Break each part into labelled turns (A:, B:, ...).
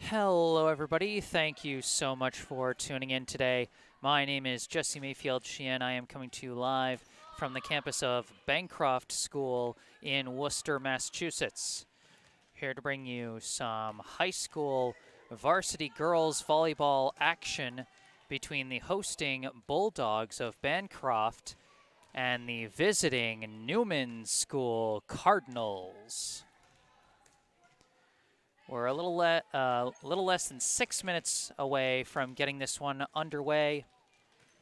A: Hello, everybody. Thank you so much for tuning in today. My name is Jesse Mayfield-Sheehan. I am coming to you live from the campus of Bancroft School in Worcester, Massachusetts. Here to bring you some high school varsity girls volleyball action between the hosting Bulldogs of Bancroft and the visiting Newman School Cardinals. We're a little less than 6 minutes away from getting this one underway.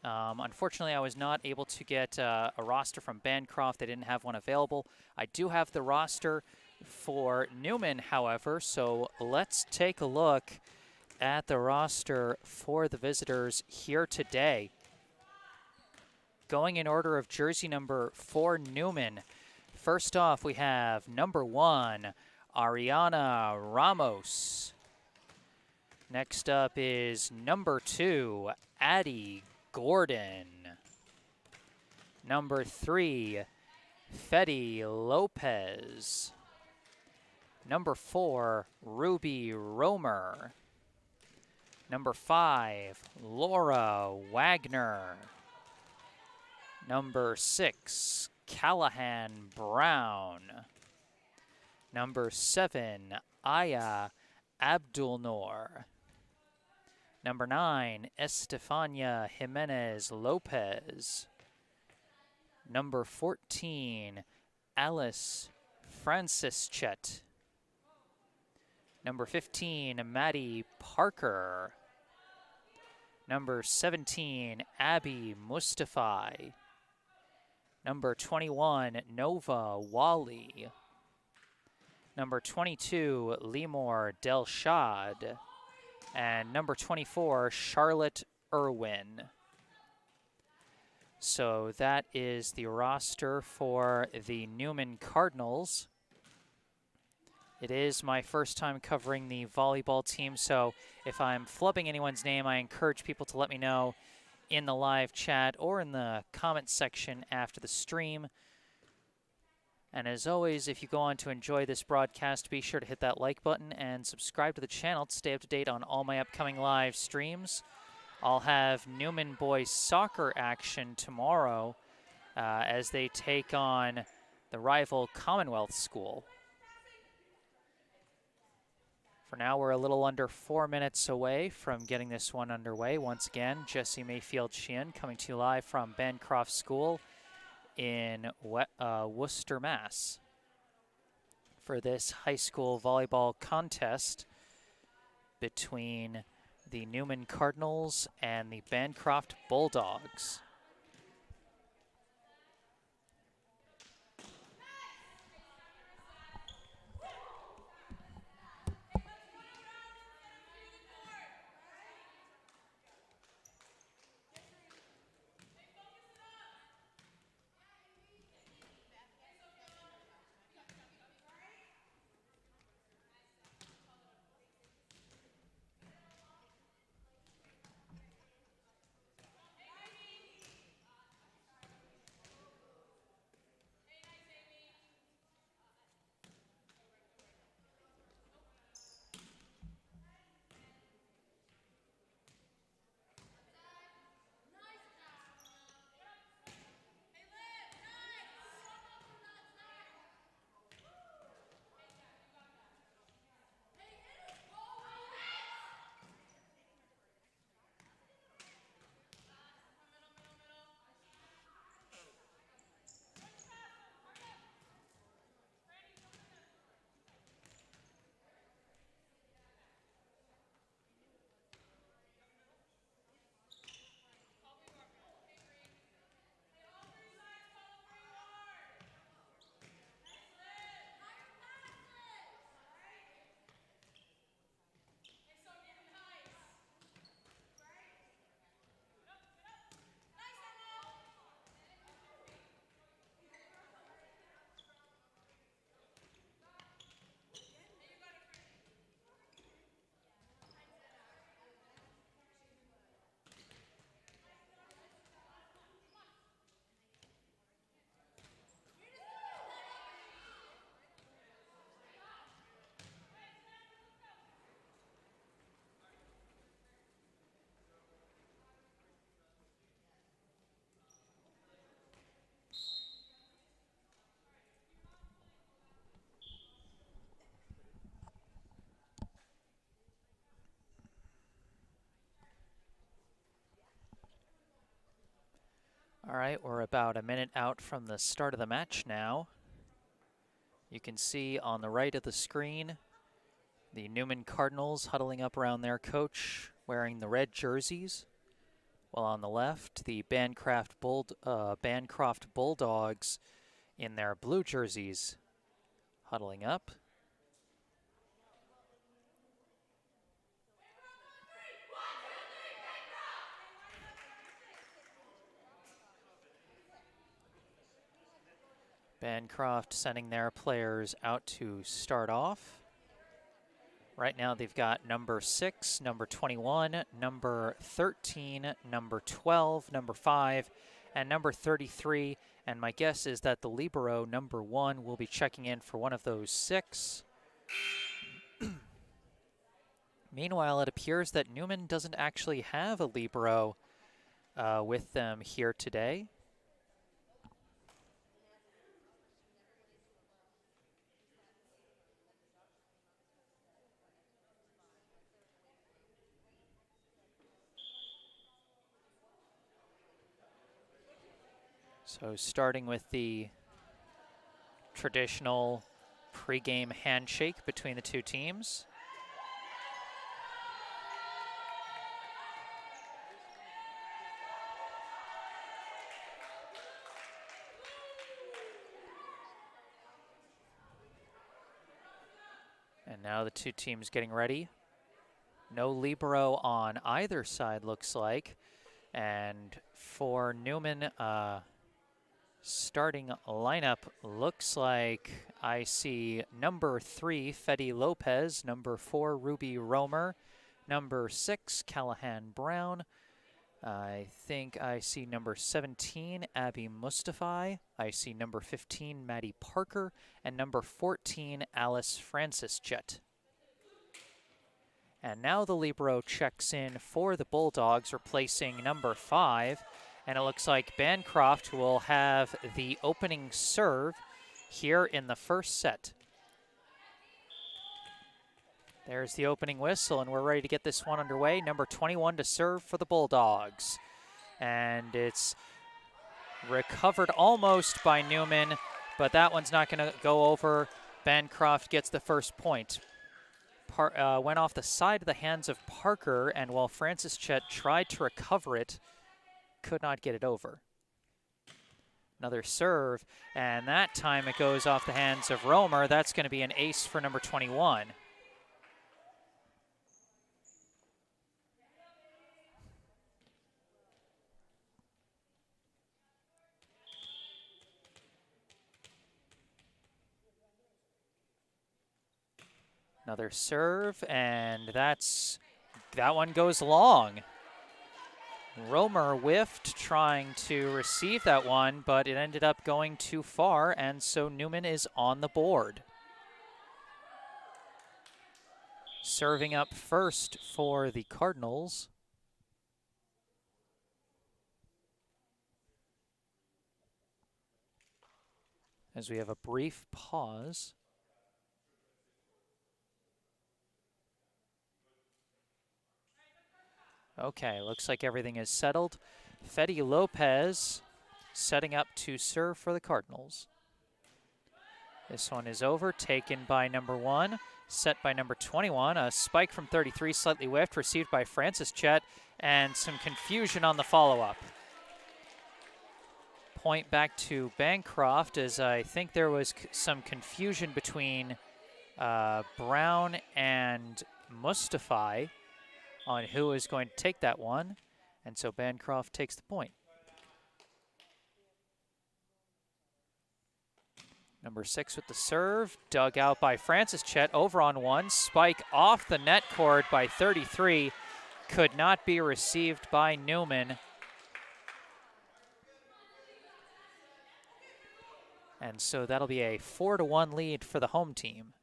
A: Unfortunately, I was not able to get a roster from Bancroft. They didn't have one available. I do have the roster for Newman, however, so let's take a look at the roster for the visitors here today. Going in order of jersey number for Newman, first off, we have number 1, Ariana Ramos. Next up is number 2, Addie Gordon. Number 3, Fedi Lopez. Number 4, Ruby Romer. Number 5, Laura Wagner. Number 6, Callahan Brown. Number 7, Aya Abdulnor. Number 9, Estefania Jimenez Lopez. Number 14, Alice Francischet. Number 15, Maddie Parker. Number 17, Abby Mustafai. Number 21, Nova Wally. Number 22, Limor Delshad. And number 24, Charlotte Irwin. So that is the roster for the Newman Cardinals. It is my first time covering the volleyball team, so if I'm flubbing anyone's name, I encourage people to let me know in the live chat or in the comment section after the stream. And as always, if you go on to enjoy this broadcast, be sure to hit that like button and subscribe to the channel to stay up to date on all my upcoming live streams. I'll have Newman boys soccer action tomorrow as they take on the rival Commonwealth School. For now, we're a little under 4 minutes away from getting this one underway. Once again, Jesse Mayfield-Sheehan coming to you live from Bancroft School in Worcester, Mass. For this high school volleyball contest between the Newman Cardinals and the Bancroft Bulldogs. All right, we're about a minute out from the start of the match now. You can see on the right of the screen the Newman Cardinals huddling up around their coach wearing the red jerseys, while on the left the Bancroft Bulldogs in their blue jerseys huddling up. Bancroft sending their players out to start off. Right now they've got number 6, number 21, number 13, number 12, number 5, and number 33. And my guess is that the libero, number 1, will be checking in for one of those 6. Meanwhile, it appears that Newman doesn't actually have a libero with them here today. So starting with the traditional pregame handshake between the two teams. And now the two teams getting ready. No libero on either side, looks like. And for Newman, starting lineup looks like I see number 3, Fetty Lopez, number 4, Ruby Romer, number 6, Callahan Brown. I think I see number 17, Abby Mustafi. I see number 15, Maddie Parker, and number 14, Alice Francis Jet. And now the libero checks in for the Bulldogs, replacing number 5. And it looks like Bancroft will have the opening serve here in the first set. There's the opening whistle, and we're ready to get this one underway. Number 21 to serve for the Bulldogs. And it's recovered almost by Newman, but that one's not going to go over. Bancroft gets the first point. Went off the side of the hands of Parker, and while Francis Chet tried to recover it, could not get it over. Another serve, and that time it goes off the hands of Romer. That's going to be an ace for number 21. Another serve, and that one goes long. Romer whiffed trying to receive that one, but it ended up going too far, and so Newman is on the board. Serving up first for the Cardinals. As we have a brief pause. Okay, looks like everything is settled. Fetty Lopez setting up to serve for the Cardinals. This one is over, taken by number 1, set by number 21. A spike from 33, slightly whiffed, received by Francis Chet, and some confusion on the follow-up. Point back to Bancroft, as I think there was some confusion between Brown and Mustafi on who is going to take that one, and so Bancroft takes the point. Number 6 with the serve, dug out by Francis Chet, over on one, spike off the net cord by 33, could not be received by Newman. And so that'll be a 4-1 lead for the home team.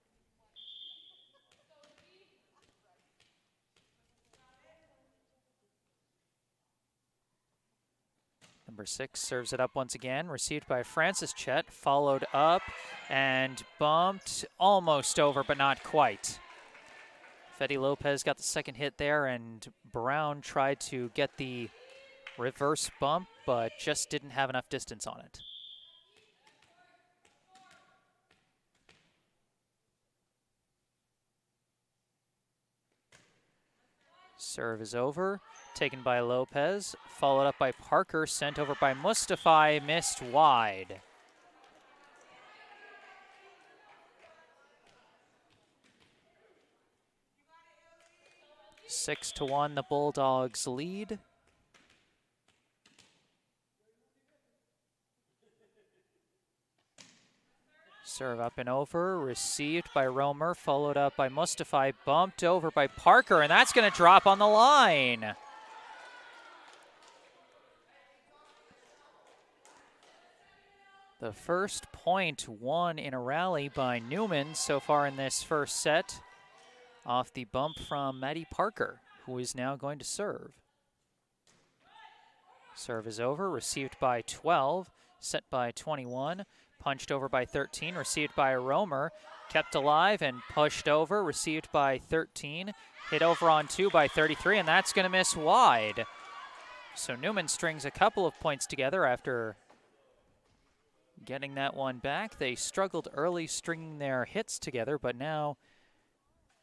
A: Number 6 serves it up once again, received by Francis Chet, followed up and bumped, almost over, but not quite. Fetty Lopez got the second hit there, and Brown tried to get the Reverse bump, but just didn't have enough distance on it. Serve is over, taken by Lopez, followed up by Parker, sent over by Mustafi, missed wide. Six to 1, the Bulldogs lead. Serve up and over, received by Romer, followed up by Mustafi, bumped over by Parker, and that's going to drop on the line. The first point won in a rally by Newman so far in this first set, off the bump from Maddie Parker, who is now going to serve. Serve is over, received by 12, set by 21. Punched over by 13, received by Romer, kept alive and pushed over, received by 13, hit over on 2 by 33, and that's going to miss wide. So Newman strings a couple of points together after getting that one back. They struggled early stringing their hits together, but now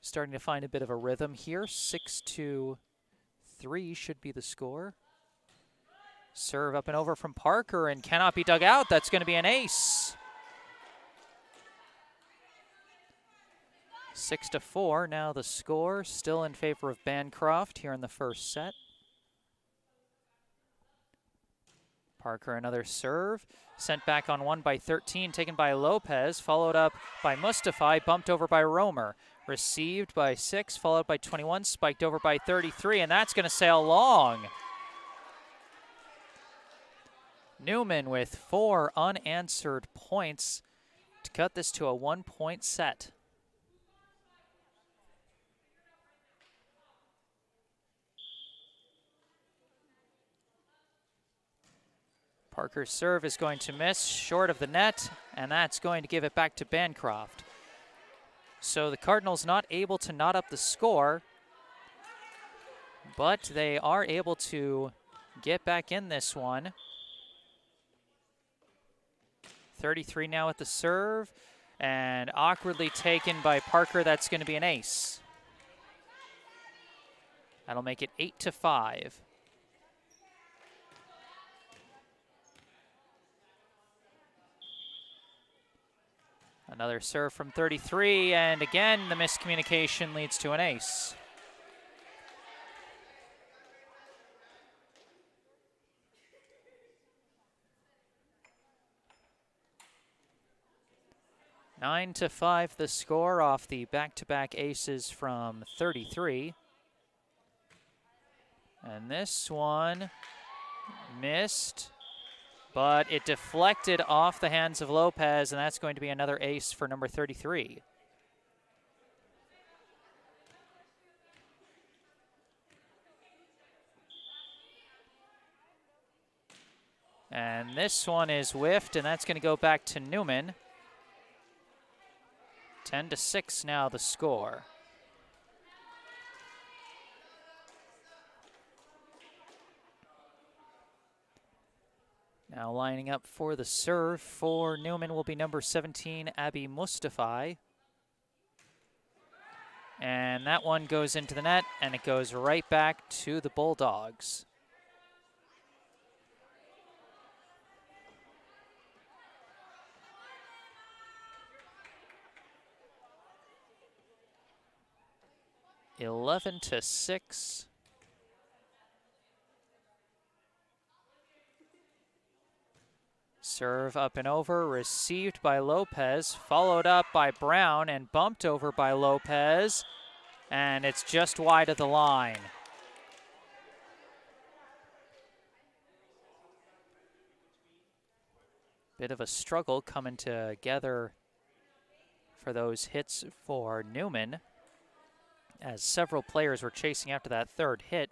A: starting to find a bit of a rhythm here. 6-3 should be the score. Serve up and over from Parker and cannot be dug out. That's going to be an ace. 6-4 now the score, still in favor of Bancroft here in the first set. Parker another serve, sent back on 1 by 13, taken by Lopez, followed up by Mustafi, bumped over by Romer. Received by 6, followed by 21, spiked over by 33, and that's going to sail long. Newman with 4 unanswered points to cut this to a 1-point set. Parker's serve is going to miss short of the net, and that's going to give it back to Bancroft. So the Cardinals not able to knot up the score, but they are able to get back in this one. 33 now at the serve, and awkwardly taken by Parker. That's going to be an ace. That'll make it 8-5. Another serve from 33, and again, the miscommunication leads to an ace. Nine to 5 the score off the back-to-back aces from 33. And this one missed, but it deflected off the hands of Lopez, and that's going to be another ace for number 33. And this one is whiffed, and that's going to go back to Newman. 10-6 now the score. Now lining up for the serve for Newman will be number 17, Abby Mustafi. And that one goes into the net, and it goes right back to the Bulldogs. Eleven to 6. Serve up and over, received by Lopez, followed up by Brown and bumped over by Lopez, and it's just wide of the line. Bit of a struggle coming together for those hits for Newman, as several players were chasing after that third hit,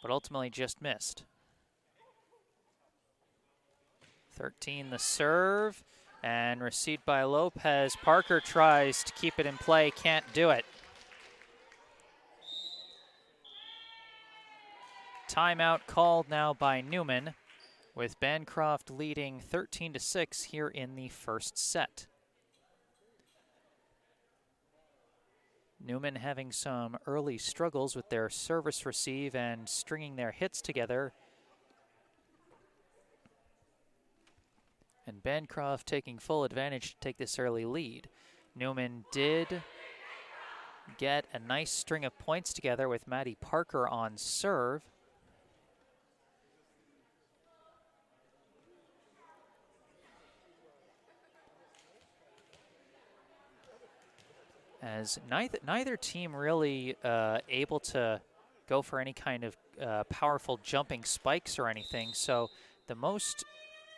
A: but ultimately just missed. 13 the serve, and received by Lopez. Parker tries to keep it in play, can't do it. Timeout called now by Newman, with Bancroft leading 13-6 here in the first set. Newman having some early struggles with their service receive and stringing their hits together. And Bancroft taking full advantage to take this early lead. Newman did get a nice string of points together with Maddie Parker on serve. As neither team really able to go for any kind of powerful jumping spikes or anything. So the most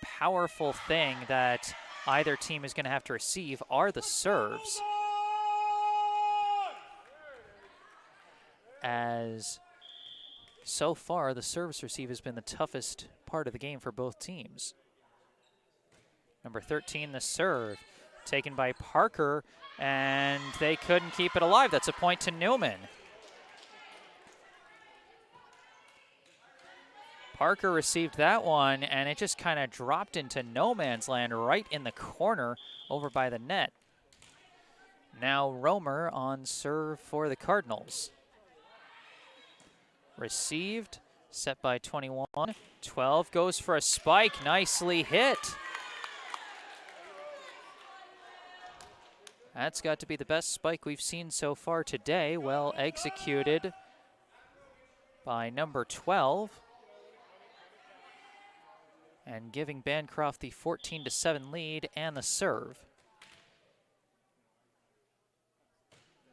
A: powerful thing that either team is going to have to receive are the serves. As so far, the service receive has been the toughest part of the game for both teams. Number 13, the serve, taken by Parker, and they couldn't keep it alive. That's a point to Newman. Parker received that one, and it just kind of dropped into no man's land right in the corner over by the net. Now Romer on serve for the Cardinals. Received, set by 21. 12 goes for a spike, nicely hit. That's got to be the best spike we've seen so far today. Well executed by number 12. And giving Bancroft the 14-7 lead and the serve.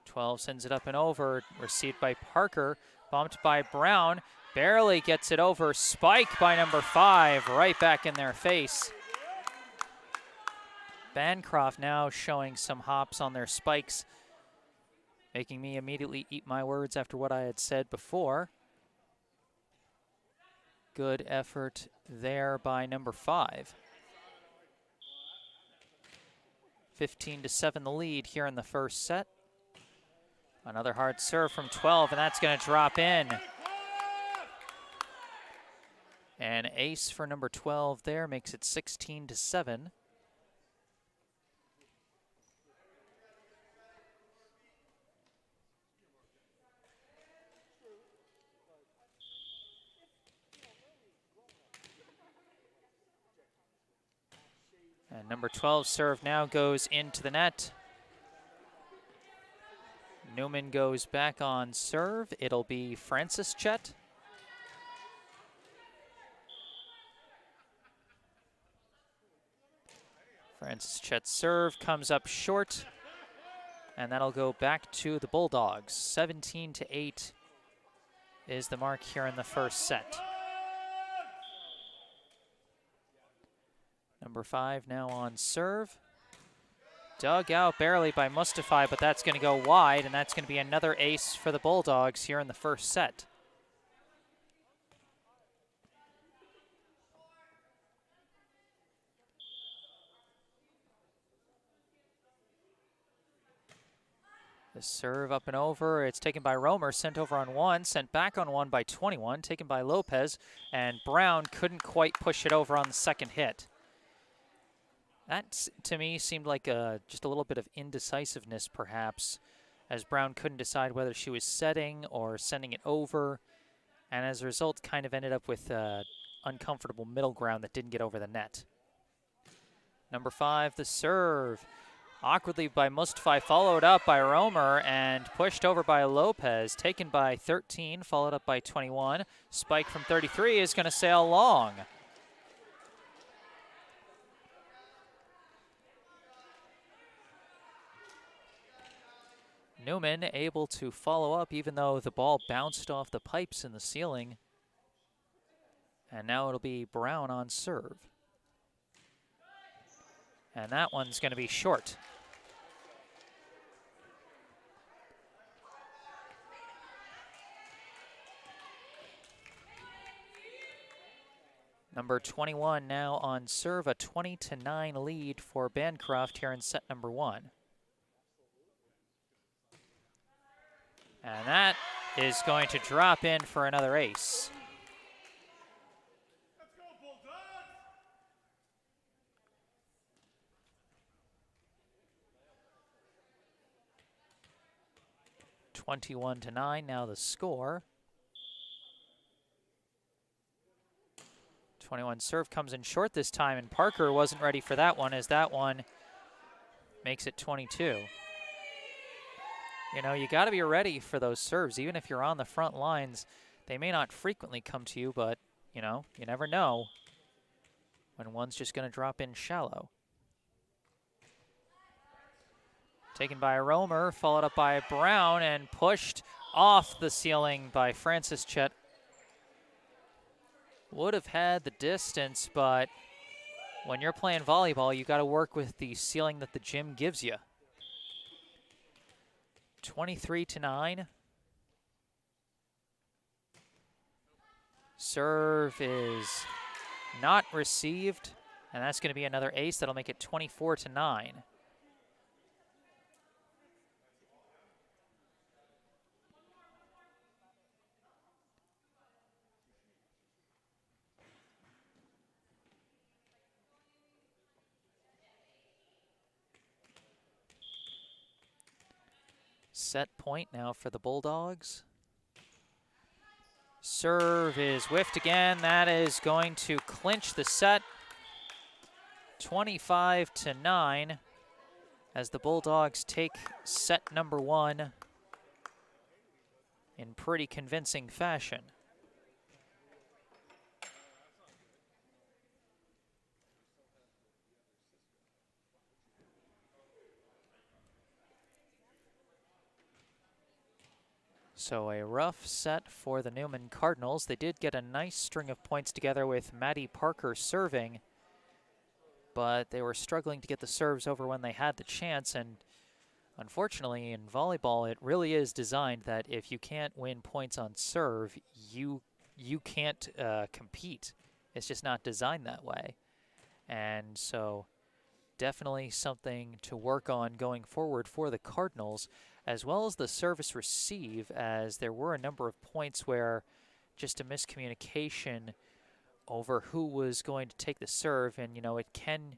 A: 12 sends it up and over, received by Parker, bumped by Brown, barely gets it over, spike by number 5, right back in their face. Bancroft now showing some hops on their spikes, making me immediately eat my words after what I had said before. Good effort there by number 5. 15-7 the lead here in the first set. Another hard serve from 12, and that's going to drop in. An ace for number 12 there makes it 16-7. And number 12 serve now goes into the net. Newman goes back on serve. It'll be Francis Chet. Francis Chet's serve comes up short, and that'll go back to the Bulldogs. 17-8 is the mark here in the first set. Number 5 now on serve. Dug out barely by Mustafi, but that's going to go wide, and that's going to be another ace for the Bulldogs here in the first set. The serve up and over. It's taken by Romer, sent over on 1, sent back on 1 by 21, taken by Lopez, and Brown couldn't quite push it over on the second hit. That, to me, seemed like just a little bit of indecisiveness, perhaps, as Brown couldn't decide whether she was setting or sending it over, and as a result, kind of ended up with uncomfortable middle ground that didn't get over the net. Number 5, the serve. Awkwardly by Mustafi, followed up by Romer, and pushed over by Lopez, taken by 13, followed up by 21. Spike from 33 is going to sail long. Newman able to follow up even though the ball bounced off the pipes in the ceiling. And now it'll be Brown on serve. And that one's going to be short. Number 21 now on serve, a 20-9 lead for Bancroft here in set number 1. And that is going to drop in for another ace. 21-9 now the score. 21 serve comes in short this time, and Parker wasn't ready for that one, as that one makes it 22. You know, you got to be ready for those serves. Even if you're on the front lines, they may not frequently come to you, but, you know, you never know when one's just going to drop in shallow. Taken by a Romer, followed up by Brown, and pushed off the ceiling by Francis Chet. Would have had the distance, but when you're playing volleyball, you got to work with the ceiling that the gym gives you. 23-9. Serve is not received, and that's going to be another ace. That'll make it 24-9. Set point now for the Bulldogs. Serve is whiffed again. That is going to clinch the set. 25-9 as the Bulldogs take set number 1 in pretty convincing fashion. So a rough set for the Newman Cardinals. They did get a nice string of points together with Maddie Parker serving, but they were struggling to get the serves over when they had the chance. And unfortunately, in volleyball, it really is designed that if you can't win points on serve, you can't compete. It's just not designed that way. And so definitely something to work on going forward for the Cardinals, as well as the service receive, as there were a number of points where just a miscommunication over who was going to take the serve. And, you know, it can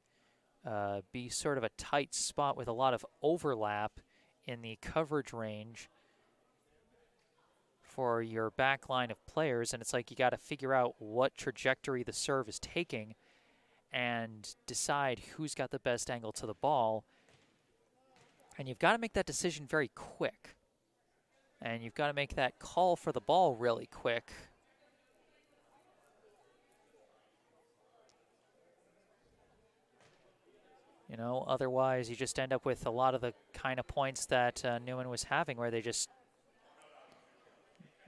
A: be sort of a tight spot with a lot of overlap in the coverage range for your back line of players. And it's like you got to figure out what trajectory the serve is taking and decide who's got the best angle to the ball. And you've got to make that decision very quick. And you've got to make that call for the ball really quick. You know, otherwise you just end up with a lot of the kind of points that Newman was having, where they just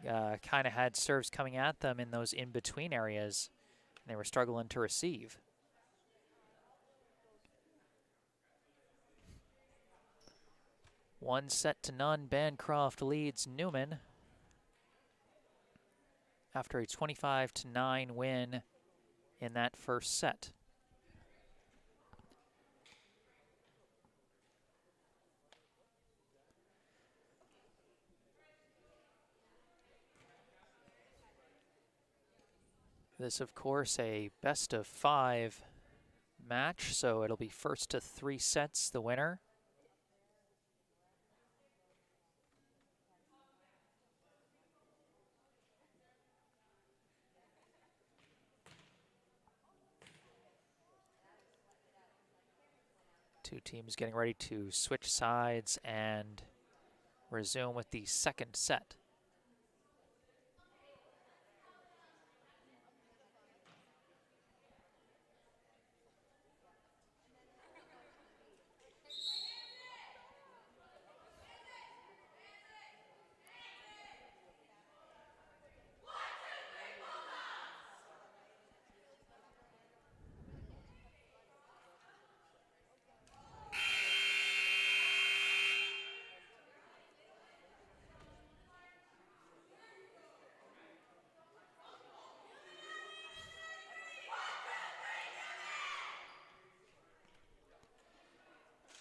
A: kind of had serves coming at them in those in-between areas, and they were struggling to receive. One set to none, Bancroft leads Newman after a 25-9 win in that first set. This, of course, a best-of-5 match, so it'll be first to 3 sets, the winner. Two teams getting ready to switch sides and resume with the second set.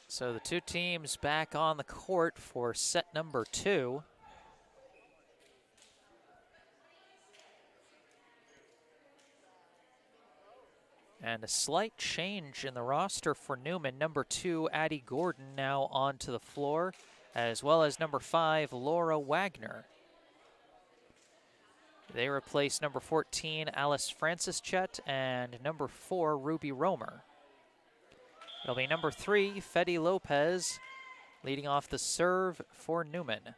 A: So the two teams back on the court for set number 2. And a slight change in the roster for Newman. Number 2, Addie Gordon, now onto the floor as well as number 5, Laura Wagner. They replace number 14, Alice Francis-Chet, and number 4, Ruby Romer. It'll be number 3, Fedi Lopez, leading off the serve for Newman.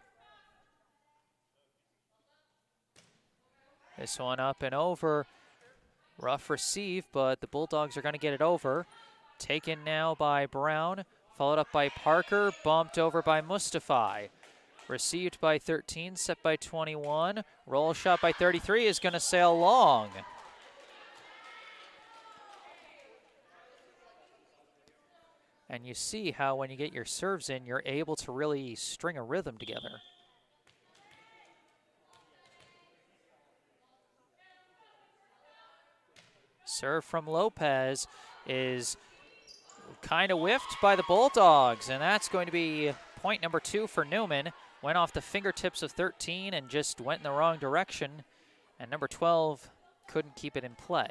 A: This one up and over. Rough receive, but the Bulldogs are going to get it over. Taken now by Brown, followed up by Parker, bumped over by Mustafi. Received by 13, set by 21. Roll shot by 33 is going to sail long. And you see how when you get your serves in, you're able to really string a rhythm together. Serve from Lopez is kind of whiffed by the Bulldogs, and that's going to be point number 2 for Newman. Went off the fingertips of 13 and just went in the wrong direction, and number 12 couldn't keep it in play.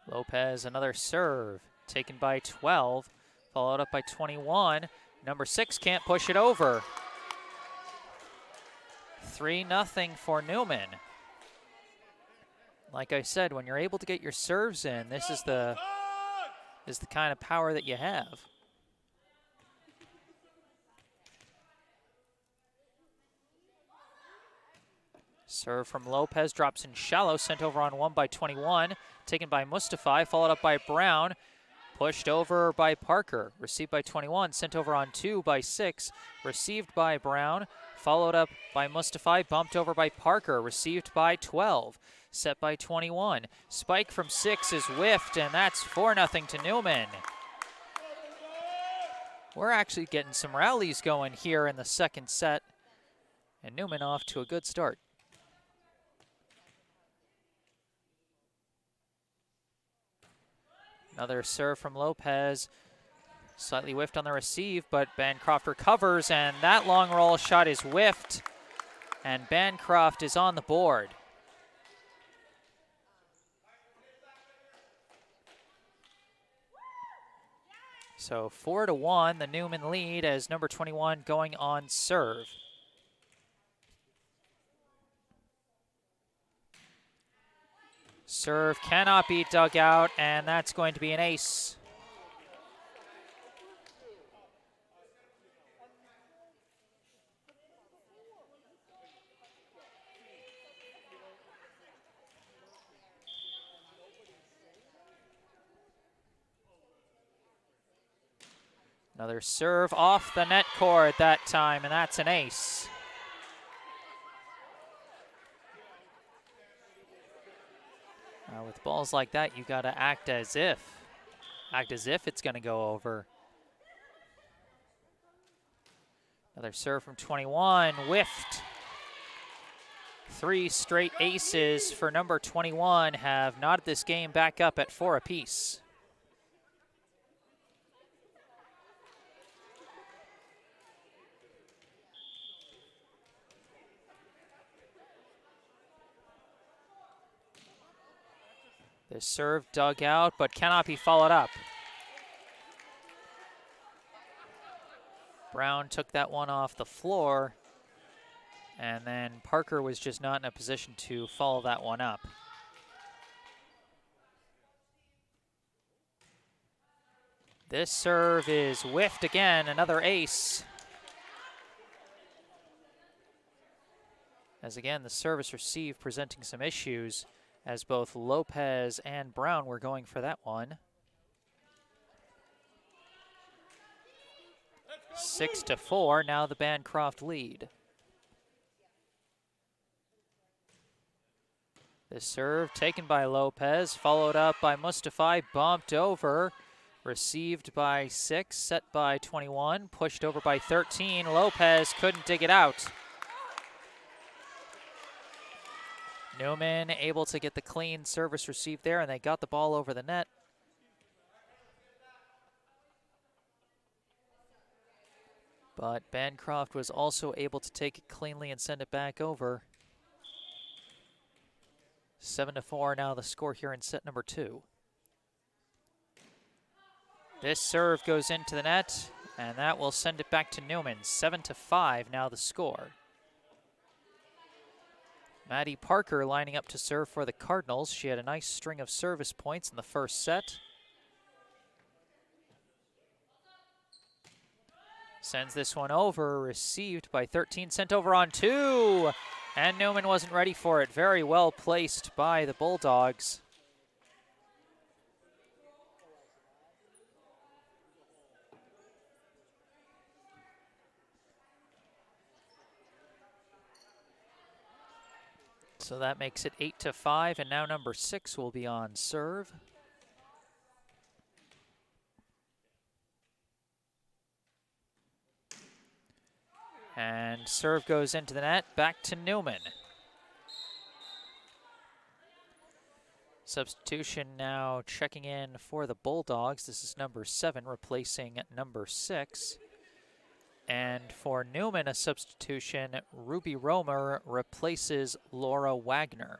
A: Lopez, another serve, taken by 12, followed up by 21. Number 6 can't push it over. 3-0 for Newman. Like I said, when you're able to get your serves in, this is the kind of power that you have. Serve from Lopez, drops in shallow, sent over on 1 by 21, taken by Mustafi, followed up by Brown, pushed over by Parker, received by 21, sent over on 2 by 6, received by Brown, followed up by Mustafi, bumped over by Parker, received by 12, set by 21. Spike from 6 is whiffed, and that's 4-0 to Newman. We're actually getting some rallies going here in the second set, and Newman off to a good start. Another serve from Lopez, slightly whiffed on the receive, but Bancroft recovers, and that long roll shot is whiffed, and Bancroft is on the board. So 4-1, the Newman lead as number 21 going on serve. Serve cannot be dug out, and that's going to be an ace. Another serve off the net cord that time, and that's an ace. With balls like that, you got to act as if it's going to go over. Another serve from 21, whiffed. 3 straight aces for number 21 have knotted this game back up at 4 apiece. This serve dug out, but cannot be followed up. Brown took that one off the floor, and then Parker was just not in a position to follow that one up. This serve is whiffed again, another ace. As again, the service receive presenting some issues, as both Lopez and Brown were going for that one. 6-4, now the Bancroft lead. This serve taken by Lopez, followed up by Mustafi, bumped over, received by 6, set by 21, pushed over by 13. Lopez couldn't dig it out. Newman able to get the clean service received there, and they got the ball over the net. But Bancroft was also able to take it cleanly and send it back over. 7-4 now the score here in set number 2. This serve goes into the net, and that will send it back to Newman. 7-5 now the score. Maddie Parker lining up to serve for the Cardinals. She had a nice string of service points in the first set. Sends this one over, received by 13, sent over on 2. And Newman wasn't ready for it. Very well placed by the Bulldogs. So that makes it 8-5, and now number 6 will be on serve. And serve goes into the net, back to Newman. Substitution now checking in for the Bulldogs. This is number 7 replacing number 6. And for Newman, a substitution, Ruby Romer replaces Laura Wagner.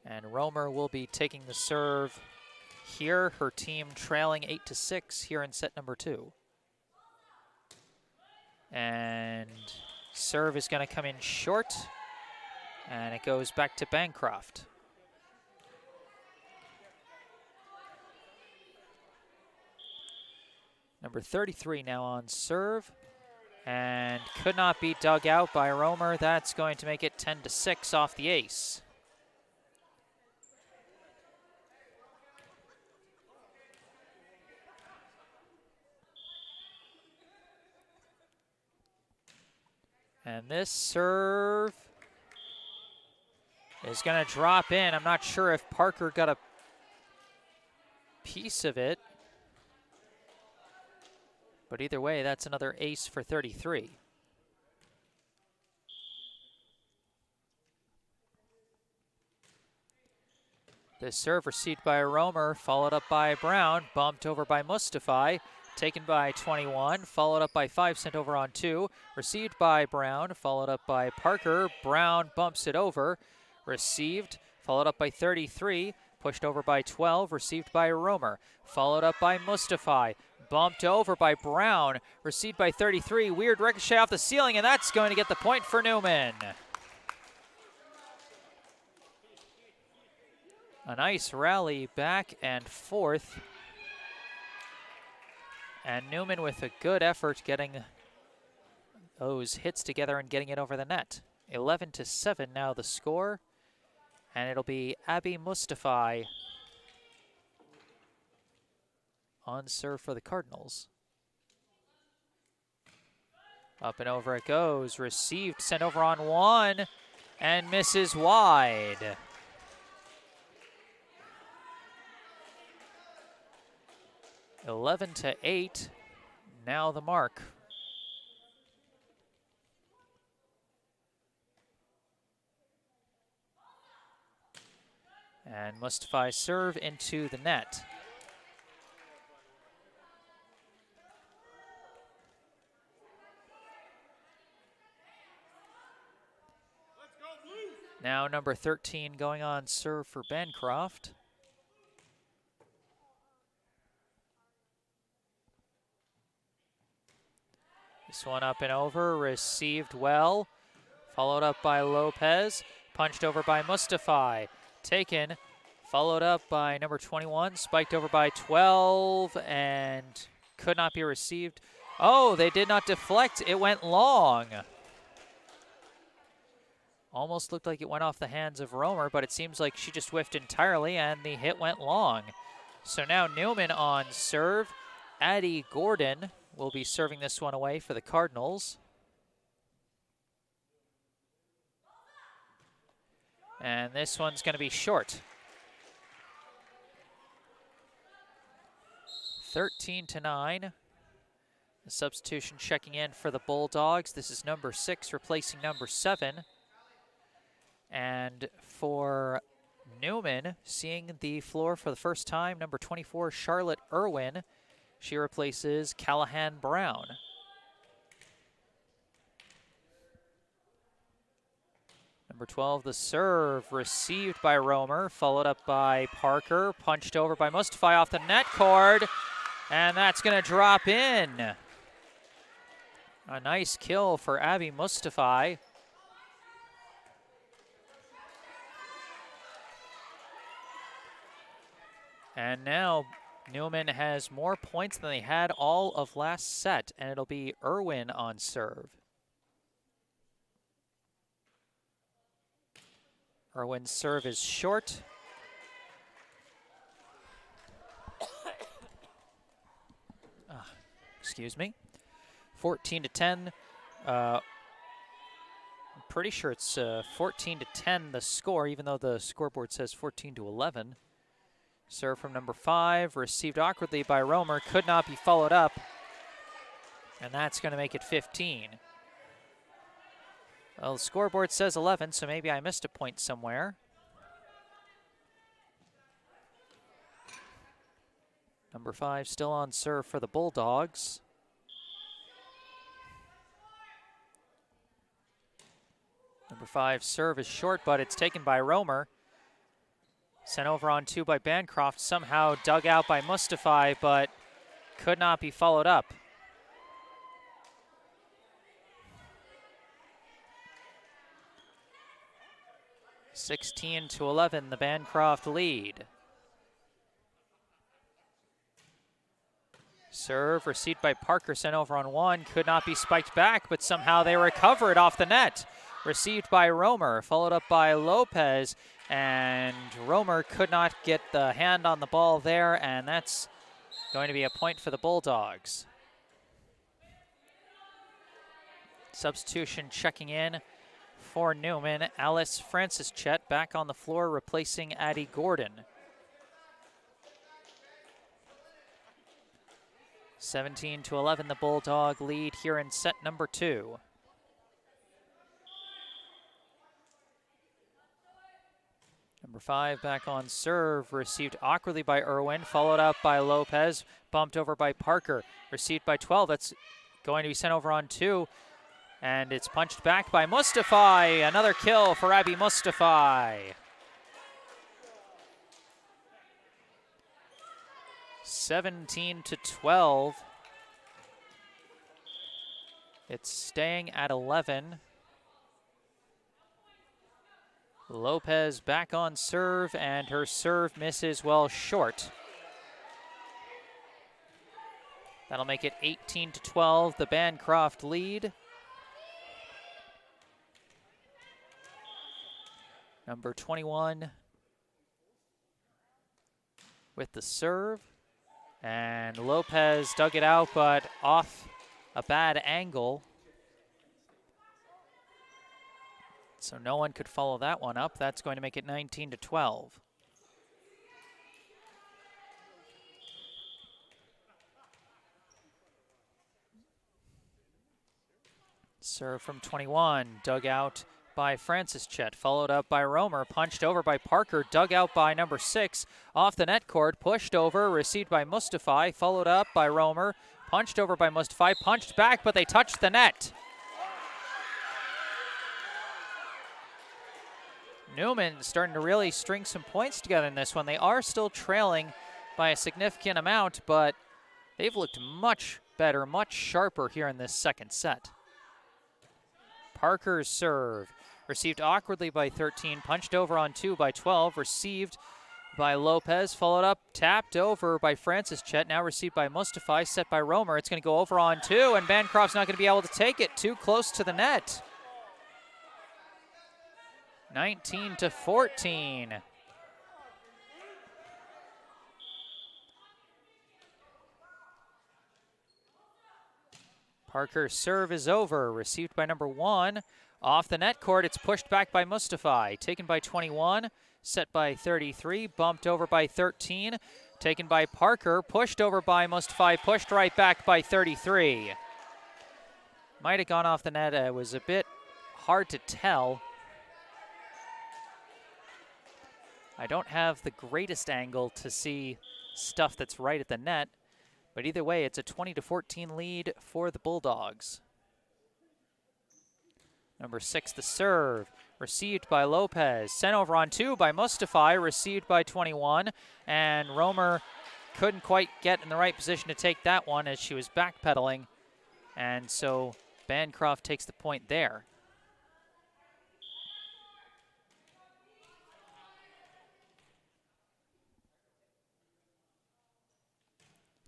A: And Romer will be taking the serve here, her team trailing 8-6 here in set number 2. And serve is going to come in short, and it goes back to Bancroft. Number 33 now on serve, and could not be dug out by Romer. That's going to make it 10-6 off the ace. And this serve is going to drop in. I'm not sure if Parker got a piece of it. But either way, that's another ace for 33. The serve received by Romer, followed up by Brown, bumped over by Mustafi, taken by 21, followed up by 5, sent over on 2, received by Brown, followed up by Parker. Brown bumps it over, received, followed up by 33, pushed over by 12, received by Romer, followed up by Mustafi. Bumped over by Brown, received by 33. Weird ricochet off the ceiling, and that's going to get the point for Newman. A nice rally back and forth. And Newman with a good effort getting those hits together and getting it over the net. 11-7 now the score. And it'll be Abby Mustafi on serve for the Cardinals. Up and over it goes. Received, sent over on 1, and misses wide. (11-8). Now the mark. And Mustafi serve into the net. Now number 13 going on serve for Bancroft. This one up and over, received well. Followed up by Lopez, punched over by Mustafi. Taken, followed up by number 21, spiked over by 12, and could not be received. Oh, they did not deflect, it went long. Almost looked like it went off the hands of Romer, but it seems like she just whiffed entirely, and the hit went long. So now Newman on serve. Addie Gordon will be serving this one away for the Cardinals. And this one's going to be short. 13-9. The substitution checking in for the Bulldogs. This is number 6 replacing number 7. And for Newman, seeing the floor for the first time, number 24, Charlotte Irwin. She replaces Callahan Brown. Number 12, the serve, received by Romer, followed up by Parker, punched over by Mustafi off the net cord, and that's going to drop in. A nice kill for Abby Mustafi. And now Newman has more points than they had all of last set, and it'll be Irwin on serve. Irwin's serve is short. Excuse me. 14-10. I'm pretty sure it's 14-10 the score, even though the scoreboard says 14-11. Serve from number 5, received awkwardly by Romer, could not be followed up, and that's going to make it 15. Well, the scoreboard says 11, so maybe I missed a point somewhere. Number 5 still on serve for the Bulldogs. Number 5 serve is short, but it's taken by Romer. Sent over on 2 by Bancroft, somehow dug out by Mustafi, but could not be followed up. (16-11), the Bancroft lead. Serve received by Parker, sent over on 1, could not be spiked back, but somehow they recover it off the net. Received by Romer, followed up by Lopez, and Romer could not get the hand on the ball there, and that's going to be a point for the Bulldogs. Substitution checking in for Newman. Alice Francis-Chet back on the floor, replacing Addie Gordon. 17-11, the Bulldog lead here in set number 2. Number 5 back on serve, received awkwardly by Irwin, followed up by Lopez, bumped over by Parker, received by 12. That's going to be sent over on 2, and it's punched back by Mustafi. Another kill for Abby Mustafi. 17-12. It's staying at 11. Lopez back on serve, and her serve misses well short. That'll make it 18-12, the Bancroft lead. Number 21 with the serve, and Lopez dug it out, but off a bad angle. So no one could follow that one up. That's going to make it 19-12. Serve from 21, dug out by Francis-Chet, followed up by Romer, punched over by Parker, dug out by number 6, off the net cord, pushed over, received by Mustafi, followed up by Romer, punched over by Mustafi, punched back, but they touched the net. Newman starting to really string some points together in this one. They are still trailing by a significant amount, but they've looked much better, much sharper here in this second set. Parker's serve, received awkwardly by 13, punched over on 2 by 12, received by Lopez, followed up, tapped over by Francis-Chet, now received by Mustafi, set by Romer. It's going to go over on 2, and Bancroft's not going to be able to take it, too close to the net. 19-14. Parker's serve is over, received by number 1. Off the net court, it's pushed back by Mustafi, taken by 21, set by 33, bumped over by 13, taken by Parker, pushed over by Mustafi, pushed right back by 33. Might have gone off the net. It was a bit hard to tell. I don't have the greatest angle to see stuff that's right at the net, but either way, it's a 20-14 lead for the Bulldogs. Number 6, the serve, received by Lopez. Sent over on 2 by Mustafi, received by 21. And Romer couldn't quite get in the right position to take that one as she was backpedaling. And so Bancroft takes the point there.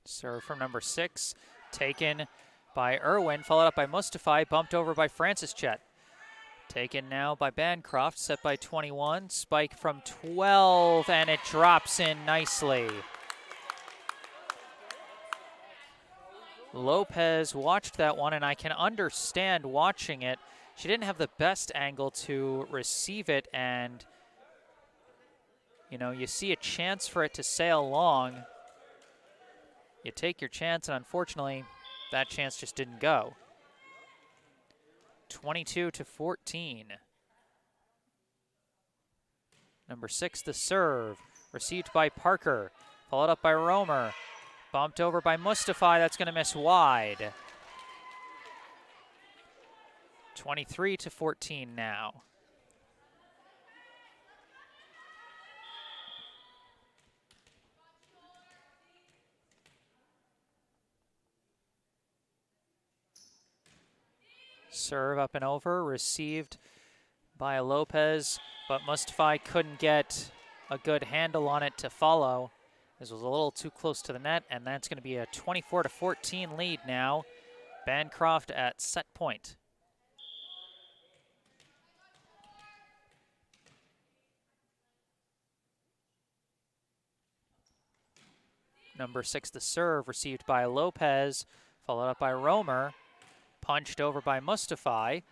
A: Serve from number 6, taken by Irwin, followed up by Mustafi, bumped over by Francis Chet. Taken now by Bancroft, set by 21, spike from 12, and it drops in nicely. Lopez watched that one, and I can understand watching it. She didn't have the best angle to receive it, and you know, you see a chance for it to sail long. You take your chance, and unfortunately, that chance just didn't go. 22-14. Number 6, the serve, received by Parker, followed up by Romer, bumped over by Mustafi. That's going to miss wide. 23-14 now. Serve up and over, received by Lopez, but Mustafi couldn't get a good handle on it to follow. This was a little too close to the net, and that's going to be a 24-14 lead now. Bancroft at set point. Number 6, the serve, received by Lopez, followed up by Romer. Punched over by Mustafi.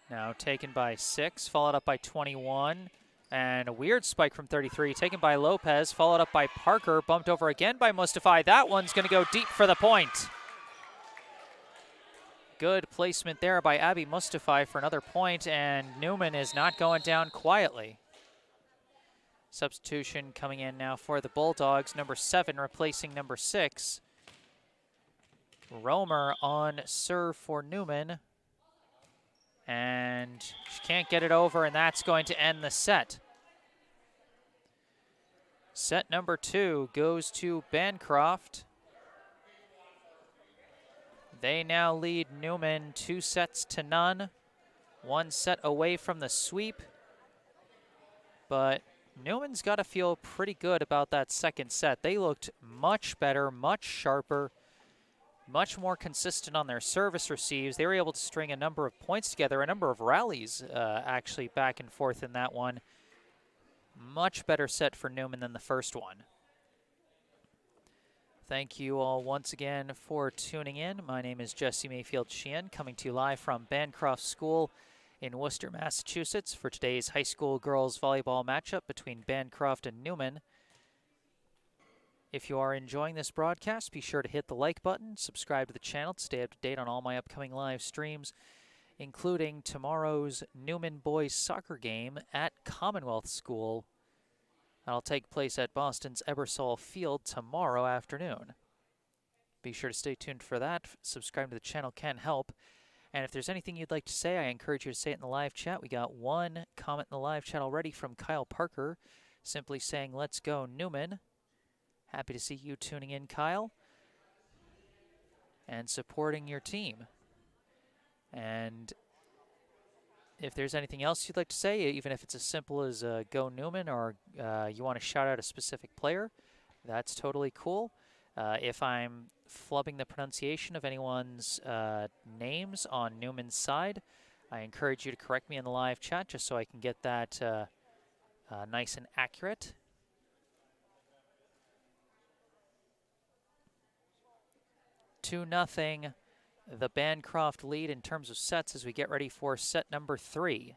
A: Now taken by 6, followed up by 21. And a weird spike from 33, taken by Lopez, followed up by Parker, bumped over again by Mustafi. That one's going to go deep for the point. Good placement there by Abby Mustafi for another point, and Newman is not going down quietly. Substitution coming in now for the Bulldogs. Number 7 replacing number 6. Romer on serve for Newman. And she can't get it over, and that's going to end the set. Set number 2 goes to Bancroft. They now lead Newman 2-0. 1 set away from the sweep. But Newman's got to feel pretty good about that second set. They looked much better, much sharper, much more consistent on their service receives. They were able to string a number of points together, a number of rallies actually back and forth in that one. Much better set for Newman than the first one. Thank you all once again for tuning in. My name is Jesse Mayfield-Sheehan, coming to you live from Bancroft School in Worcester, Massachusetts for today's high school girls volleyball matchup between Bancroft and Newman. If you are enjoying this broadcast, be sure to hit the like button, subscribe to the channel to stay up to date on all my upcoming live streams, including tomorrow's Newman boys soccer game at Commonwealth School. That'll take place at Boston's Ebersol Field tomorrow afternoon. Be sure to stay tuned for that. Subscribe to the channel can help. And if there's anything you'd like to say, I encourage you to say it in the live chat. We got one comment in the live chat already from Kyle Parker, simply saying, "Let's go Newman." Happy to see you tuning in, Kyle, and supporting your team. And if there's anything else you'd like to say, even if it's as simple as go Newman, or you want to shout out a specific player, that's totally cool. If I'm flubbing the pronunciation of anyone's names on Newman's side, I encourage you to correct me in the live chat just so I can get that nice and accurate. 2-0, the Bancroft lead in terms of sets as we get ready for set number 3.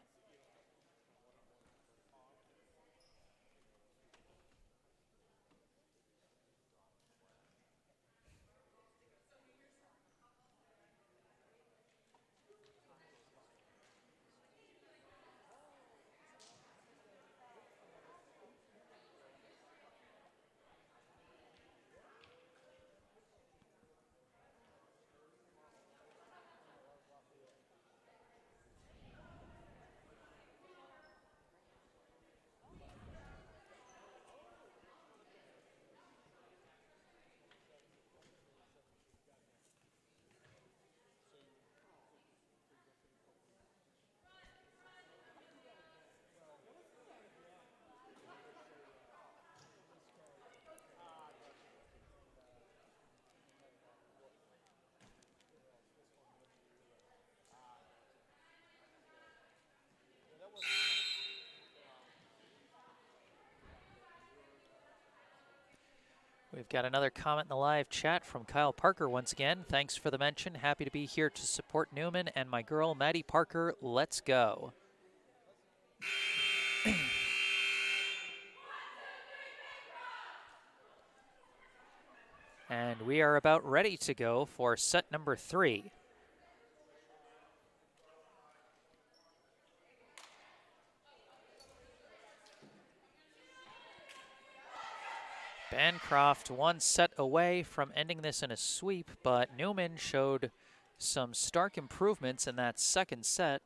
A: We've got another comment in the live chat from Kyle Parker once again. Thanks for the mention. Happy to be here to support Newman and my girl, Maddie Parker. Let's go. And we are about ready to go for set number 3. Bancroft one set away from ending this in a sweep, but Newman showed some stark improvements in that second set,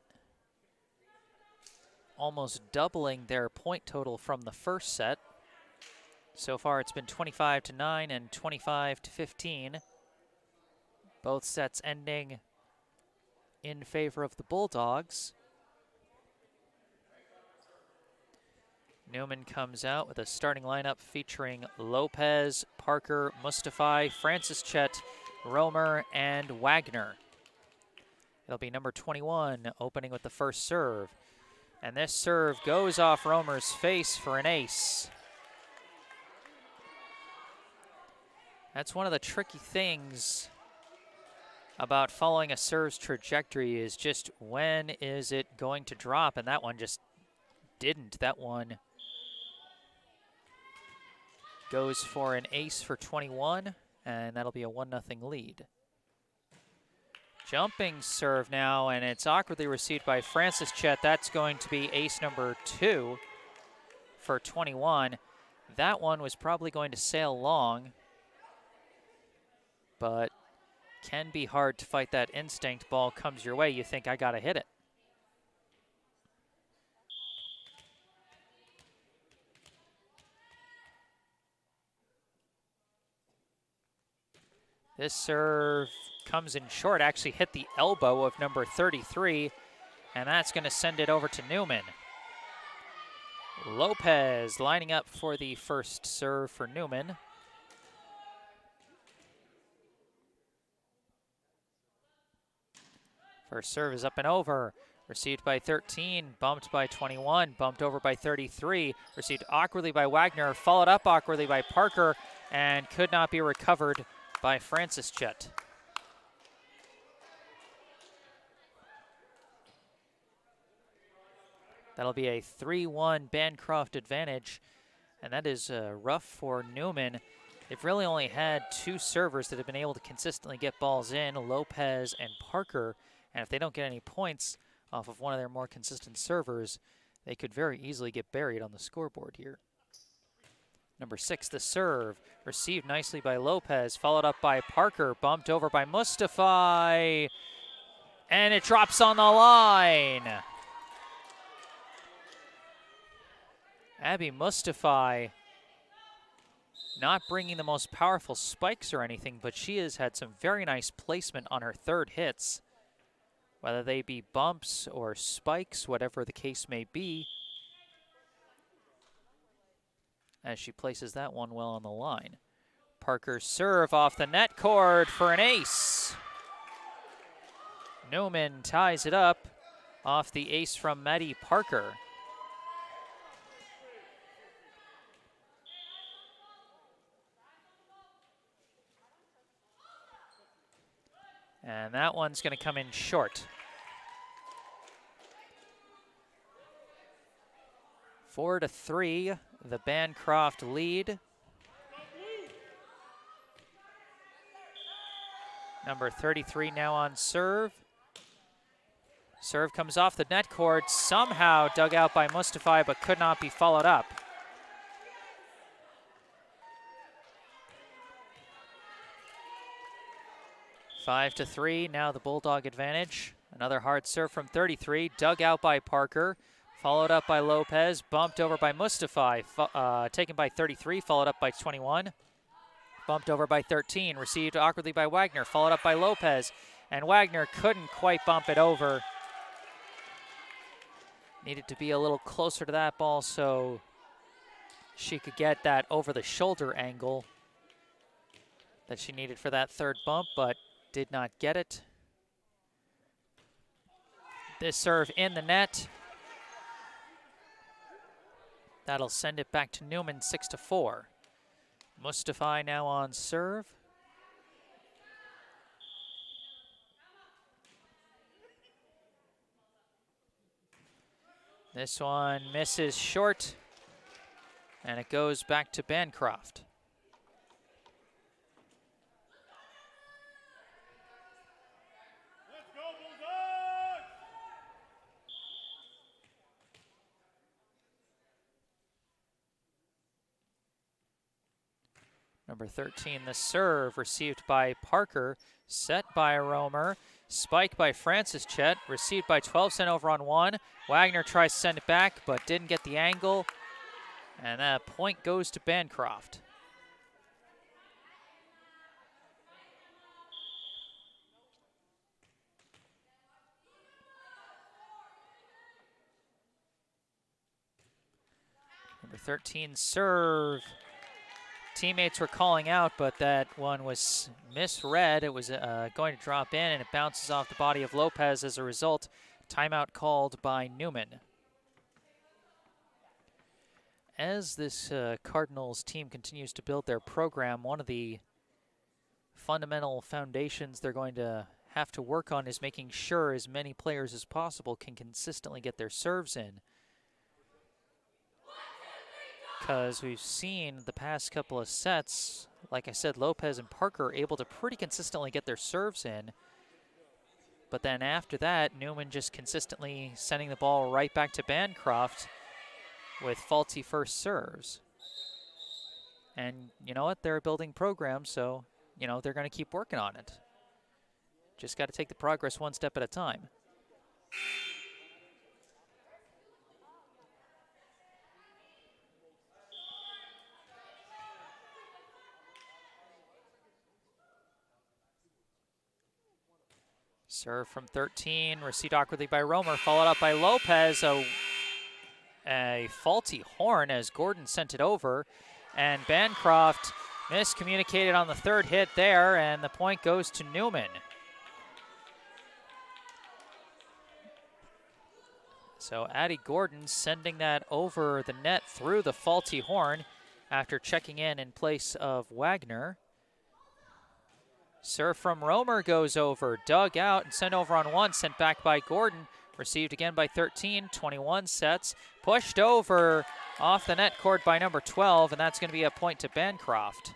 A: almost doubling their point total from the first set. So far it's been 25-9 and 25-15. Both sets ending in favor of the Bulldogs. Newman comes out with a starting lineup featuring Lopez, Parker, Mustafi, Francis Chet, Romer, and Wagner. It'll be number 21 opening with the first serve. And this serve goes off Romer's face for an ace. That's one of the tricky things about following a serve's trajectory, is just when is it going to drop, and that one just didn't. That one goes for an ace for 21, and that'll be a 1-0 lead. Jumping serve now, and it's awkwardly received by Francis Chet. That's going to be ace number 2 for 21. That one was probably going to sail long, but can be hard to fight that instinct. Ball comes your way, you think, I gotta hit it. This serve comes in short, actually hit the elbow of number 33, and that's gonna send it over to Newman. Lopez lining up for the first serve for Newman. First serve is up and over. Received by 13, bumped by 21, bumped over by 33. Received awkwardly by Wagner, followed up awkwardly by Parker, and could not be recovered by Francis Chet. That'll be a 3-1 Bancroft advantage, and that is rough for Newman. They've really only had 2 servers that have been able to consistently get balls in, Lopez and Parker. And if they don't get any points off of one of their more consistent servers, they could very easily get buried on the scoreboard here. Number 6, the serve, received nicely by Lopez, followed up by Parker, bumped over by Mustafi, and it drops on the line. Abby Mustafi, not bringing the most powerful spikes or anything, but she has had some very nice placement on her third hits. Whether they be bumps or spikes, whatever the case may be, as she places that one well on the line. Parker's serve off the net cord for an ace. Newman ties it up off the ace from Maddie Parker. And that one's going to come in short. 4-3, the Bancroft lead. Number 33 now on serve. Serve comes off the net cord, somehow dug out by Mustafi, but could not be followed up. Five to 3, now the Bulldog advantage. Another hard serve from 33, dug out by Parker, followed up by Lopez, bumped over by Mustafi, taken by 33, followed up by 21. Bumped over by 13, received awkwardly by Wagner, followed up by Lopez, and Wagner couldn't quite bump it over. Needed to be a little closer to that ball so she could get that over-the-shoulder angle that she needed for that third bump, but did not get it. This serve in the net. That'll send it back to Newman 6-4. Mustafi now on serve. This one misses short, and it goes back to Bancroft. Number 13, the serve, received by Parker, set by Romer, spike by Francis Chet, received by 12, sent over on one. Wagner tries to send it back, but didn't get the angle, and that point goes to Bancroft. Number 13, serve. Teammates were calling out, but that one was misread. It was going to drop in, and it bounces off the body of Lopez as a result. Timeout called by Newman. As this Cardinals team continues to build their program, one of the fundamental foundations they're going to have to work on is making sure as many players as possible can consistently get their serves in. Because we've seen the past couple of sets, like I said, Lopez and Parker are able to pretty consistently get their serves in. But then after that, Newman just consistently sending the ball right back to Bancroft with faulty first serves. And you know what? They're a building program, so you know they're going to keep working on it. Just got to take the progress one step at a time. Serve from 13, received awkwardly by Romer, followed up by Lopez. A faulty horn as Gordon sent it over, and Bancroft miscommunicated on the third hit there, and the point goes to Newman. So Addie Gordon sending that over the net through the faulty horn after checking in place of Wagner. Serve from Romer goes over, dug out and sent over on one, sent back by Gordon, received again by 13, 21 sets, pushed over off the net cord by number 12, and that's going to be a point to Bancroft.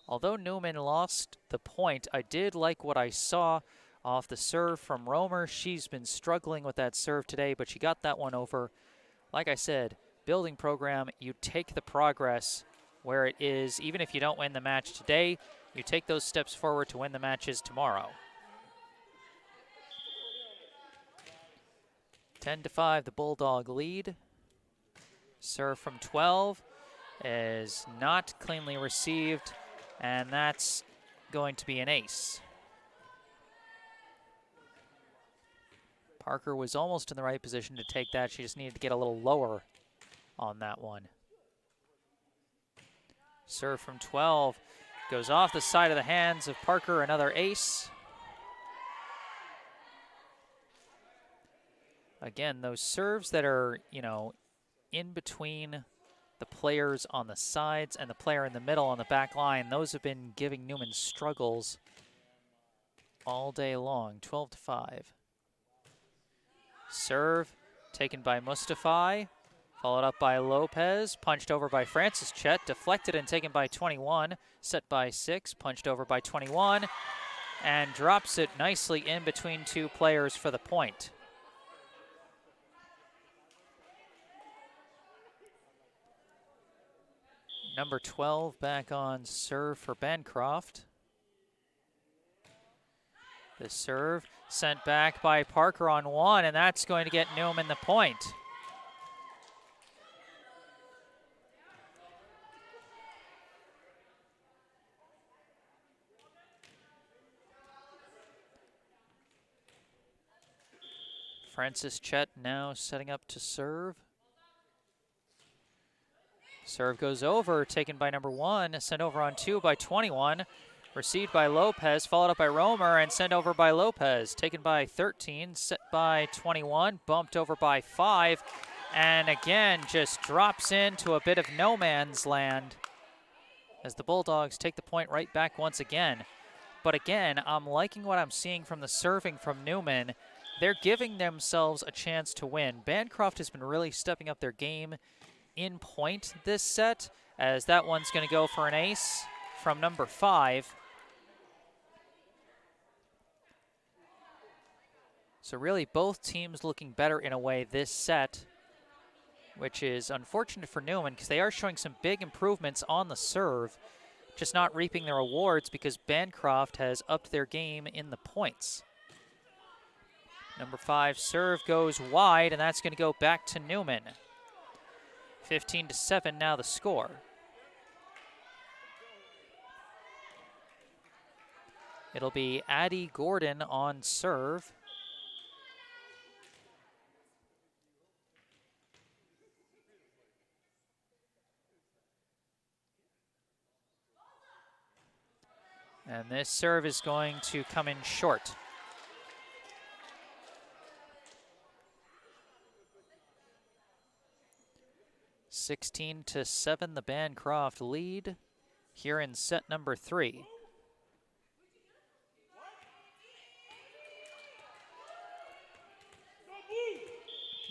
A: Although Newman lost the point, I did like what I saw off the serve from Romer. She's been struggling with that serve today, but she got that one over. Like I said, building program, you take the progress where it is. Even if you don't win the match today, you take those steps forward to win the matches tomorrow. 10-5, the Bulldog lead. Serve from 12 is not cleanly received, and that's going to be an ace. Parker was almost in the right position to take that. She just needed to get a little lower on that one. Serve from 12 goes off the side of the hands of Parker, another ace. Again, those serves that are, you know, in between the players on the sides and the player in the middle on the back line, those have been giving Newman struggles all day long. 12-5. Serve taken by Mustafi, followed up by Lopez, punched over by Francis Chet, deflected and taken by 21, set by 6, punched over by 21, and drops it nicely in between two players for the point. Number 12 back on serve for Bancroft. The serve sent back by Parker on one, and that's going to get Newman the point. Francis Chet now setting up to serve. Serve goes over, taken by number 1, sent over on 2 by 21. Received by Lopez, followed up by Romer, and sent over by Lopez. Taken by 13, set by 21, bumped over by 5, and again just drops into a bit of no man's land as the Bulldogs take the point right back once again. But again, I'm liking what I'm seeing from the serving from Newman. They're giving themselves a chance to win. Bancroft has been really stepping up their game in point this set, as that one's going to go for an ace from number 5. So really both teams looking better in a way this set, which is unfortunate for Newman because they are showing some big improvements on the serve, just not reaping their rewards because Bancroft has upped their game in the points. Number 5 serve goes wide, and that's going to go back to Newman. 15-7 now the score. It'll be Addie Gordon on serve. And this serve is going to come in short. (16-7) the Bancroft lead here in set number 3.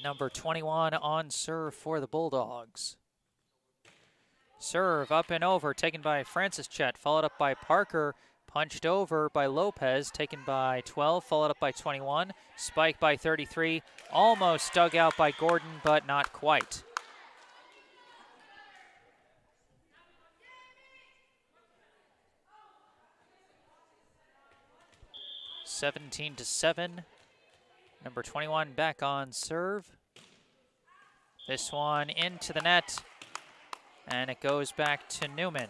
A: Number 21 on serve for the Bulldogs. Serve up and over, taken by Francis Chet, followed up by Parker, punched over by Lopez, taken by 12, followed up by 21, spike by 33, almost dug out by Gordon, but not quite. (17-7). Number 21 back on serve. This one into the net, and it goes back to Newman.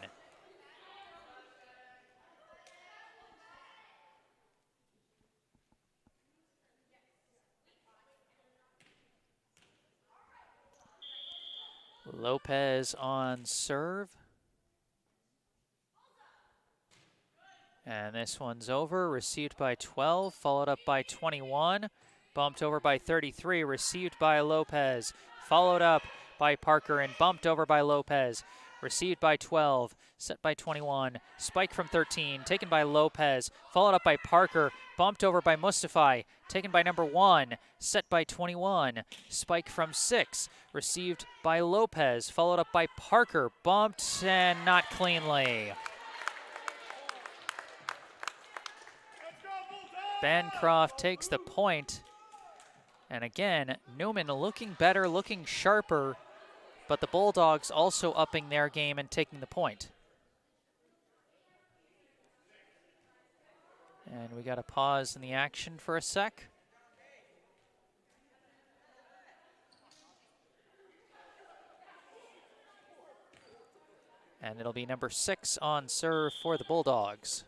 A: Lopez on serve. And this one's over, received by 12, followed up by 21, bumped over by 33, received by Lopez, followed up by Parker and bumped over by Lopez, received by 12, set by 21, spike from 13, taken by Lopez, followed up by Parker, bumped over by Mustafi, taken by number 1, set by 21, spike from 6, received by Lopez, followed up by Parker, bumped and not cleanly. Bancroft takes the point, and again, Newman looking better, looking sharper, but the Bulldogs also upping their game and taking the point. And we got a pause in the action for a sec. And it'll be number 6 on serve for the Bulldogs.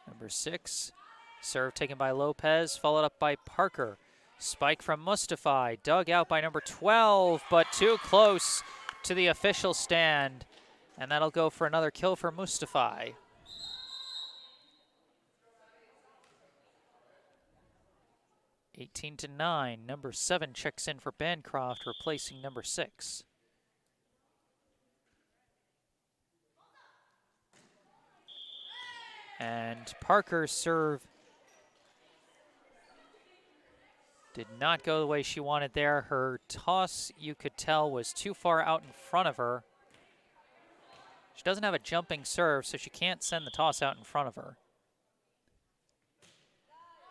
A: Number 6, serve taken by Lopez, followed up by Parker. Spike from Mustafi, dug out by number 12, but too close to the official stand. And that'll go for another kill for Mustafi. (18-9). Number 7 checks in for Bancroft, replacing number 6. And Parker's serve did not go the way she wanted there. Her toss, you could tell, was too far out in front of her. She doesn't have a jumping serve, so she can't send the toss out in front of her.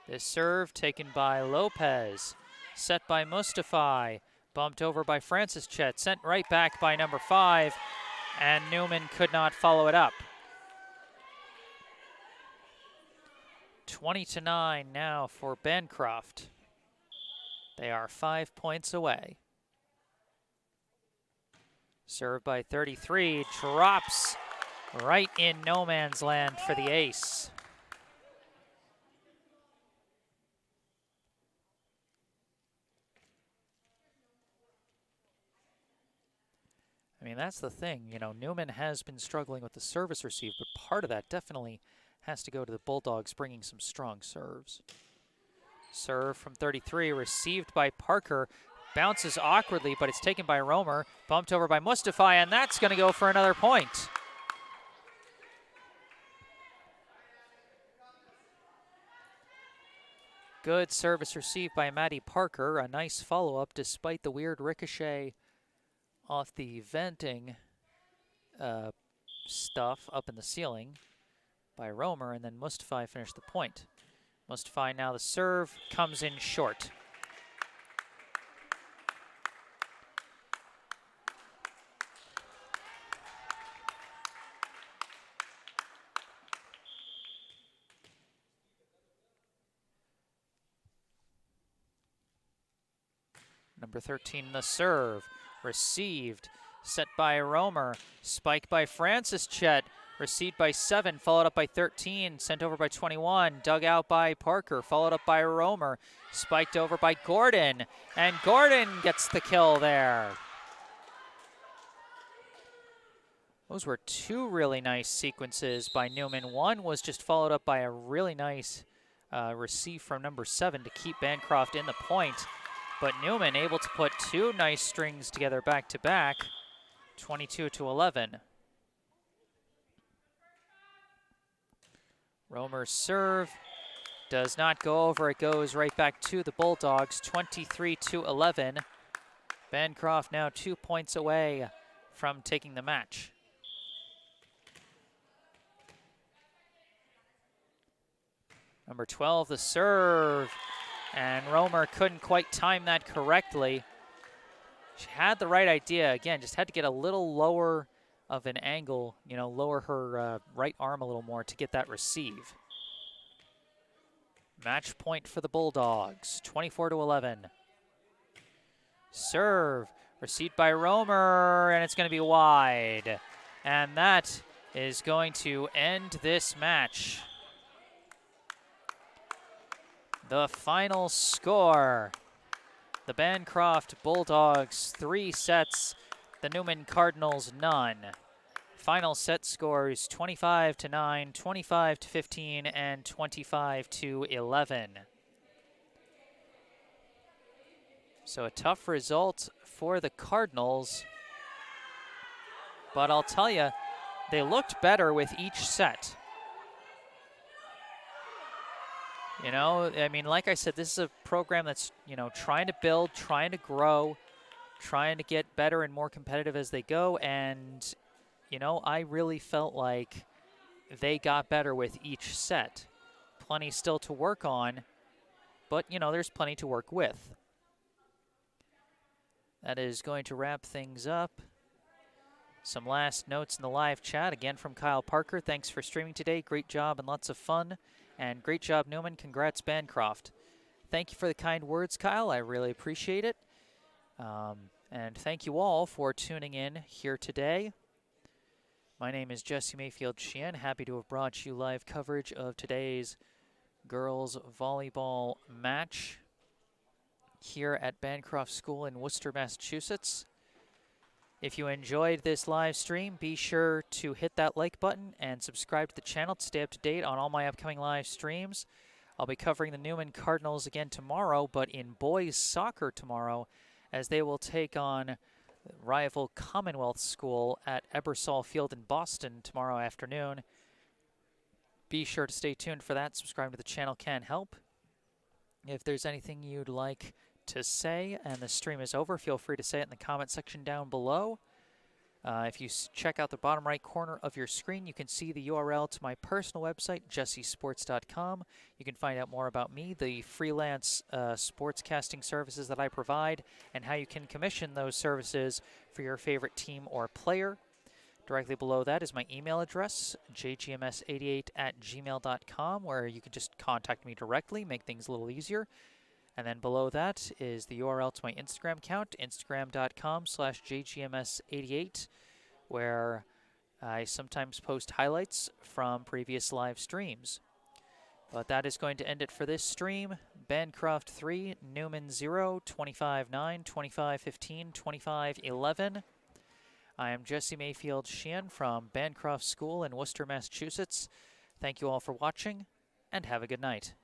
A: This serve taken by Lopez, set by Mustafi, bumped over by Francis Chet, sent right back by number 5, and Newman could not follow it up. 20-9 now for Bancroft. They are 5 points away. Served by 33, drops right in no man's land for the ace. I mean, that's the thing. You know, Newman has been struggling with the service receive, but part of that definitely has to go to the Bulldogs bringing some strong serves. Serve from 33, received by Parker, Bounces awkwardly, but it's taken by Romer. Bumped over by Mustafa, and that's going to go for another point. Good service received by Maddie Parker. A nice follow-up despite the weird ricochet off the venting stuff up in the ceiling by Romer, and then Mustafa finished the point. Mustafa now the serve comes in short. Number 13, the serve, received, set by Romer, spike by Francis Chet, received by 7, followed up by 13, sent over by 21, dug out by Parker, followed up by Romer, spiked over by Gordon, and Gordon gets the kill there. Those were two really nice sequences by Newman. One was just followed up by a really nice receive from number 7 to keep Bancroft in the point. But Newman able to put two nice strings together back-to-back, 22-11. Romer's serve does not go over. It goes right back to the Bulldogs, 23-11. Bancroft now 2 points away from taking the match. Number 12, the serve. And Romer couldn't quite time that correctly. She had the right idea. Again, just had to get a little lower of an angle, you know, lower her right arm a little more to get that receive. Match point for the Bulldogs, 24-11. Serve, received by Romer, and it's going to be wide. And that is going to end this match. The final score, the Bancroft Bulldogs 3 sets, the Newman Cardinals none. Final set scores 25-9, 25-15, and 25-11. So a tough result for the Cardinals, but I'll tell you, they looked better with each set. You know, I mean, like I said, this is a program that's, you know, trying to build, trying to grow, trying to get better and more competitive as they go. And, you know, I really felt like they got better with each set. Plenty still to work on, but, you know, there's plenty to work with. That is going to wrap things up. Some last notes in the live chat, again from Kyle Parker. Thanks for streaming today. Great job and lots of fun. And great job, Newman. Congrats, Bancroft. Thank you for the kind words, Kyle. I really appreciate it. And thank you all for tuning in here today. My name is Jesse Mayfield-Sheehan. Happy to have brought you live coverage of today's girls volleyball match here at Bancroft School in Worcester, Massachusetts. If you enjoyed this live stream, be sure to hit that like button and subscribe to the channel to stay up to date on all my upcoming live streams. I'll be covering the Newman Cardinals again tomorrow, but in boys soccer tomorrow, as they will take on rival Commonwealth School at Ebersol Field in Boston tomorrow afternoon. Be sure to stay tuned for that. Subscribing to the channel can help. If there's anything you'd like to say and the stream is over, feel free to say it in the comment section down below. If you check out the bottom right corner of your screen, you can see the URL to my personal website, jessesports.com. You can find out more about me, the freelance sportscasting services that I provide, and how you can commission those services for your favorite team or player. Directly below that is my email address, jgms88@gmail.com, where you can just contact me directly, make things a little easier. And then below that is the URL to my Instagram account, instagram.com/jgms88, where I sometimes post highlights from previous live streams. But that is going to end it for this stream. Bancroft 3, Newman 0, 25-9, 25-15, 25-11. I am Jesse Mayfield-Sheehan from Bancroft School in Worcester, Massachusetts. Thank you all for watching, and have a good night.